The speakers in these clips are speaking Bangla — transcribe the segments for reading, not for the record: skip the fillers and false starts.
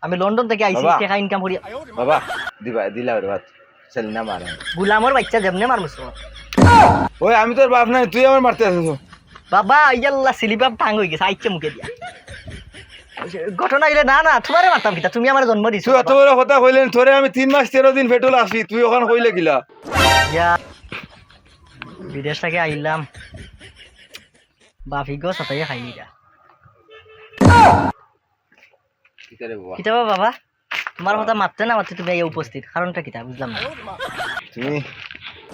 আমি লন্ডন থেকে আইছি বাবা। টাকা ইনকাম করি বাবা দিলা রে বাত সেলিনা মারে গুলামর বাচ্চা যেমনে মারমুছো ওই আমি তোর বাপ নাই তুই আমার মারতে আসিস বাবা ইয়াল্লা সিলিবাব টাং হয়ে গেছে আইছে মুখে দিয়া ঘটনা হইলে না না তোমারে মারতাম কিতা তুমি আমার জন্ম দিছো তুই এত বড় কথা কইলেন তোরে আমি 3 মাস 13 দিন পেট্রোল আসি তুই ওখান কইলে গিলা ইয়া বিদেশ থেকে আইলাম বাফি গো সাথে খাইনি যা কি করে বাবা কিতাবা বাবা তোমার কথা মারতে না মারতে তুমি এই উপস্থিত কারণটা কিতা বুঝলাম না তুমি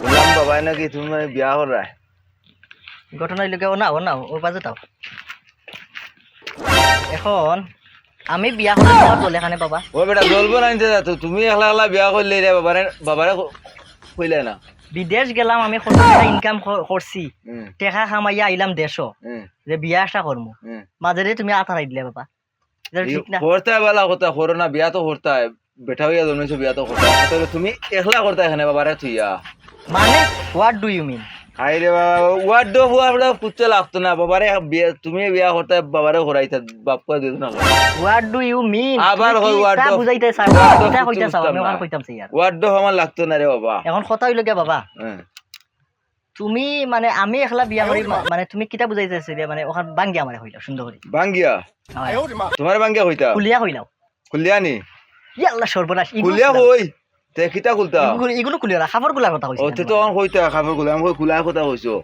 বললাম বাবা নাকি তুমি মানে বিয়া করা ঘটনা হইলে ও না ওর বাজে তাও এখন আমি বিয়া করলে তোমার দলে খানে বাবা ও বেটা জ্বলবো না নিতে যাতো তুমি একলা একলা বিয়া করলে রে বাবারে কইলে না বিদেশ গেলাম আমি কত টাকা ইনকাম করছি হুম টাকা খামাইয়া আইলাম দেশও হুম যে বিয়া আসা করমু হুম মাঝে তুমি আতারাই দিলে বাবা এটা ঠিক না করতে বেলা কথা করো না বিয়া তো করতে হয় বেটা হইয়া জন্মেছো বিয়া তো করতে হয় তাহলে তুমি একলা করতে এখানে বাবারে থুইয়া মানে হোয়াট ডু ইউ মিন আই রে বাবা ওয়াট ডো বুয়া পুচ্ছে লাগতো না বাবারে বিয়া তুমি বিয়া করতে বাবারে করাইতা বাপকে দিত না হোয়াট ডু ইউ মিন আবার কই what do- বুঝাইতে চাও what do এটা বুঝতে কইতা চাও আমি বুঝতাম ওখান না। কইতাম চাই আর ওয়াট ডো আমার লাগতো না রে বাবা এখন কথা হইল গে বাবা হ্যাঁ তুমি মানে আমি একলা বিয়া করি মানে তুমি কিতা বুঝাইতে চাইছিলে মানে ওখান বাঙ্গি আমারে হইলা সুন্দর করে বাঙ্গিয়া তোমার বাঙ্গিয়া কইতা কুলিয়া হইলাও খুলিয়া নি ইয়াল্লা সর্বনাশ খুলিয়া কই তে কিতা খুলতা এগুলো কুলিয়া খাবার গুলার কথা ও কইছি তে তো আমার কইতা খাবার খুলে আমি খুলার কথা কইছো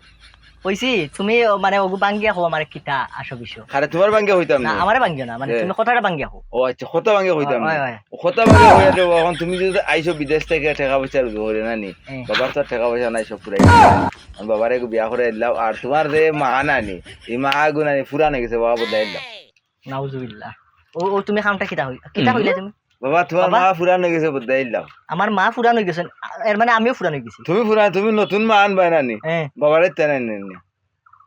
কইছি তুমি মানে ওগু বাঙ্গিয়া হো আমার কিতা আসো বিষয় আরে তোমার বাঙ্গিয়া হইতাম না না আমারে বাঙ্গিয়া না মানে তুমি কথাটা বাঙ্গিয়া হো ও আচ্ছা কত বাঙ্গিয়া হইতাম না হয়, হয়। কত বাঙ্গিয়া হইয়া দেবো এখন তুমি যদি আইছো বিদেশ থেকে টাকা পয়সা ধরে না নি হ্যাঁ। বাবার তো টাকা পয়সা নাই সব পুরাই আমি বাবারে বিয়া করে দিলাম আর তোমার যে মা নানি এই মা গুনানি পুরান হয়ে গেছে বাবা বদলাই দিলাম নাউজুবিল্লাহ ও তুমি কামটা কিতা হইলা তুমি বাবা তোমার বাবা? মা পুরান হয়ে গেছে বদলাই দিলাম আমার মা ফুরান হয়ে গেছেন এর মানে আমিও ফুরান হয়ে গেছি তুমি পুরান তুমি নতুন মা আনবাই নানি হ্যাঁ বাবারে তেনাই নেনি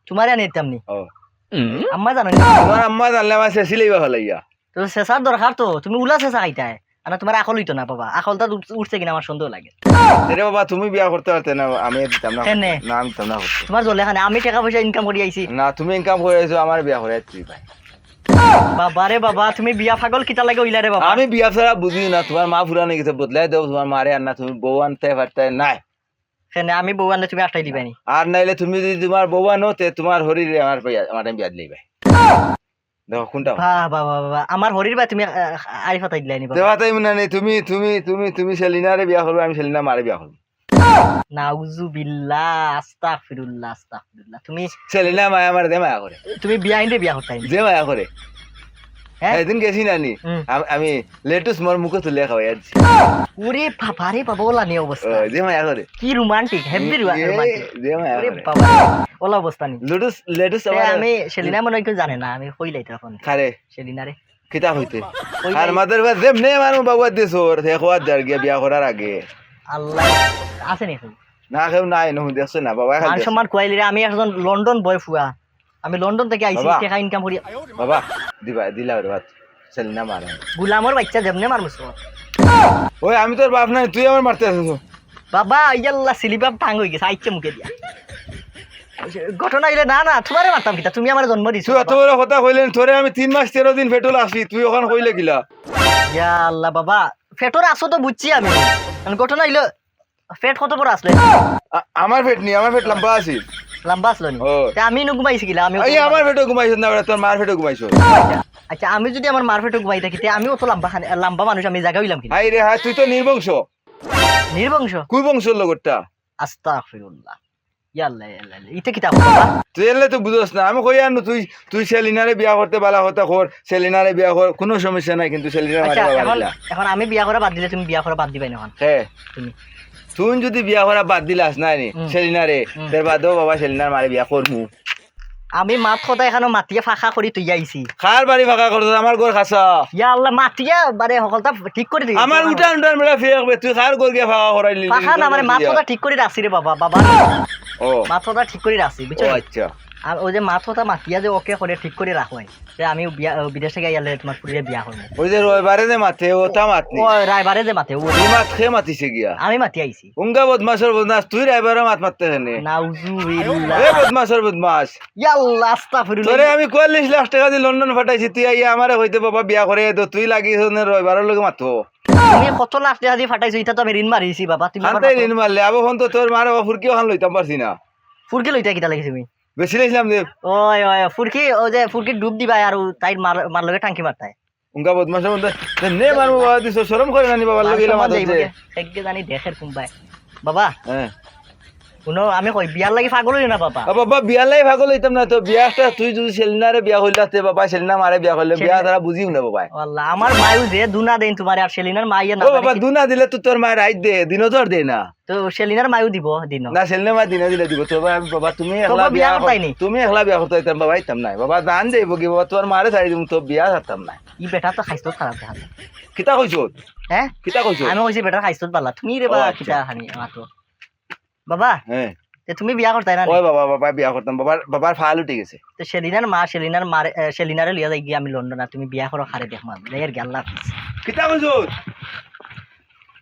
তোমারে আনি তেমনি ও আম্মা জানো না তোমার আম্মা জানলে আমার শেষি লইবা হলাইয়া তো শেষার দরকার তো তুমি উলা শেষা খাইতায় আর তোমার আকল হইতো না বাবা আকলটা উঠছে কিনা আমার সন্দেহ লাগে রে বাবা তুমি বিয়া করতে পারতে না আমি দিতাম না কেনে? না আমি দিতাম না করতে। তোমার জলে খানে আমি টাকা পয়সা ইনকাম করি আইছি না তুমি ইনকাম করে আইছো আমার বিয়া করে তুই ভাই বাবা রে বাবা তুমি বিয়া পাগল কিতা লাগে হইলা রে বাবা আমি বিয়া ছাড়া বুঝি না তোমার মা পুরান হয়ে গেছে বদলাই দেও তোমার মারে আর না তুমি বউ আনতে পারতে নাই কেনে আমি বউ আনলে তুমি আটটাই দিবানি আর নাইলে তুমি যদি তোমার বউ আনো তে তোমার হরিরে আমার আমার বিয়া দিলেই ভাই দেখো কোনটা বাহ বাহ বাহ বাহ আমার হরির বা তুমি আরিফাতাই দিলাইনি বাবা দেওয়া তাই মনে নেই তুমি তুমি তুমি তুমি সেলিনারে বিয়া করবে আমি সেলিনা মারে বিয়া করবো নাউজুবিল্লাহ আস্তাগফিরুল্লাহ তুমি সেলিনা মায়া আমার দে মায়া করে তুমি বিয়া আইনে বিয়া করতাই যে মায়া করে হ্যাঁ একদিন গেছি নানি হুম। আমি লেটুস মোর মুখে তুলে খাওয়াই যাচ্ছি ওরে বাবা রে বাবা ওলা নি অবস্থা যে মায়া করে কি রোমান্টিক হেভি রোমান্টিক যে মায়া ওরে করে বাবা ওলা অবস্থা নি লেটুস লেটুস এ, আমার আমি সেলিনা মনে হয় কেউ জানে না আমি কইলাই তখন খারে সেলিনা রে কিতা হইতে ওই আর যে- মাদের বাদ যেমনে আমার বাবা দিছো দেখো আর গিয়া বিয়া করার আগে আল্লাহ আছে নি এখন? না কেউ নাই নহু দেখছো না বাবা মান খালি সম্মান কুয়াইলি রে আমি একজন লন্ডন বয় ফুয়া আমি লন্ডন থেকে আইছি বাবা। টাকা ইনকাম করি বাবা দিলা রে বাত সেলিনা মারে গুলামর বাচ্চা যেমনে মারমুছো ওই আমি তোর বাপ নাই তুই আমার মারতে আসিস বাবা ইয়াল্লা সিলিবাব টাং হয়ে গেছে আইছে মুখে দিয়া ঘটনা হইলে না না তোমারে মারতাম কিতা তুমি আমার জন্ম দিছো তুই এত বড় কথা কইলেন তোরে আমি 3 মাস 13 দিন পেট্রোল আসি তুই ওখান কইলে গিলা ইয়া আল্লাহ বাবা ফেটর আসো তো বুঝছি আমি কারণ ঘটনা হইলো ফেট কত বড় আসলে আমার পেট নি আমার পেট লম্বা আছে লম্বা আসলো নি ও। তা আমি নো ঘুমাইছি কিলা আমি এই আমার পেটে ঘুমাইছ না বেটা তোর মার পেটে ঘুমাইছ আচ্ছা আমি যদি আমার মার ফেটে ঘুমাই থাকি তে আমি অত লম্বা মানুষ আমি জায়গা হইলাম কিনা হাই রে হাই তুই তো নির্বংশ নির্বংশ কুই বংশের লগটা আস্তাগফিরুল্লাহ ইয়াল্লাহ ইয়াল্লাহ ইতে কিতা বাবা তুই এলে তো বুঝোস না আমি কই আনো তুই তুই সেলিনারে বিয়া করতে বালা হতা কর সেলিনারে বিয়া কর কোনো সমস্যা নাই কিন্তু সেলিনারে আচ্ছা মারি এখন বাবা এখন আমি বিয়া করা বাদ দিলে তুমি বিয়া করা বাদ দিবাই না এখন হ্যাঁ তুমি তুই যদি বিয়া করা বাদ দিলাস নাই নি হুম। সেলিনারে হুম। তোর বাদও বাবা সেলিনার মারে বিয়া করমু আমি মাত কথা এখানে মাতিয়ে ফাঁকা করি তুই আইছি খার বাড়ি ফাঁকা করছ আমার ঘর খাসা ইয়া আল্লাহ মাতিয়ে মানে সকলটা ঠিক করে দিই আমার উঠান উঠান বেড়া ফিরে তুই খার ঘর গিয়া ফাঁকা করাইলি ফাঁকা না মানে মাত কথা ঠিক করে রাখছি রে বাবা বাবা ও মাত কথা ঠিক করে রাখছি ও বুঝছো আচ্ছা আর ওই যে মাথা মাতিয়া যে ওকে করে ঠিক করে রাখো যে আমি বিদেশে গিয়ে তোমার ফুরিয়ে বিয়া করবো ওই যে রবিবারে যে মাথে ওটা মাতনি ও রায়বারে যে মাতে ও তুই মাত খেয়ে মাতিছে গিয়া আমি মাতি আইছি উঙ্গা বদমাসর বদমাস তুই রাইবারে মাত মারতে জানে নাউজুবিল্লাহ এ বদমাসর বদমাস ইয়াল্লাহ আস্তাগফিরুল্লাহ তোরে আমি ৪৫ লাখ টাকা দিয়ে লন্ডন ফাটাইছি তুই আইয়া আমারে হইতে বাবা বিয়া করে তো তুই লাগিস রবিবারের লগে মাতো তুমি কত লাখ টাকা দিয়ে ফাটাইছো এটা তো আমি ঋণ মারিছি বাবা তুমি আমার আনতে ঋণ মারলে আবো ফোন তো তোর মারে ফুরকি ওখান লইতাম পারছি না ফুরকি লইতা কিটা লাগিছে তুমি বেশি লাইছিলাম যে ওই ওই ফুরকি ও যে ফুরকি ডুব দিবা আর তাই মার লগে টাঙ্কি মারতাই উঙ্গা বদমাসের মধ্যে নে মারবো বাবা দিছ শরম করে নানি বাবার লগে এলাম একগে জানি দেখের কুম্বাই বাবা হ্যাঁ শুনো আমি কই বিয়ার লাগি পাগল হই না বাবা বাবা বিয়া লাই ভাগল হইতাম না তো বিয়াটা তুই যদি সেলিনারে বিয়া হইলাতে বাবা সেলিনা মারে বিয়া করলে বিয়া তারা বুঝিও না বাবা আল্লাহ আমার মায়ু যে দুনা দেন তোমার আর সেলিনার মাইয়া না ও বাবা দুনা দিলে তো তোর মায়ের রাইত দে দিনও তোর দে না তো সেলিনার মায়ু দিব দিন না সেলিনা মা দিনে দিলে দিব তো বাবা তুমি একলা বিয়া বিয়া করতাইনি? তুমি একলা বিয়া করতে হইতাম বাবা হইতাম নাই বাবা দান দেব কি বাবা তোর মারে ছাড়ি দিম তো বিয়া করতাম না ই বেটা তো খাইছো খারাপ দেখা যায়। কিতা কইছো হ্যাঁ কিতা কইছো আমি কইছি বেটা খাইছো পারলা তুমি রে ও, বাবা আচ্ছা। কিটা হানি মাত্র বাবা হ্যাঁ তে তুমি বিয়া করতাই না নি? ওই বাবা বাবা বিয়া করতাম বাবার ফাল উঠে গেছে তো সেলিনারে লিয়া যাই গিয়ে আমি লন্ডন আর তুমি বিয়া করো খারে দেখ মান এর গেল কিতা কইছো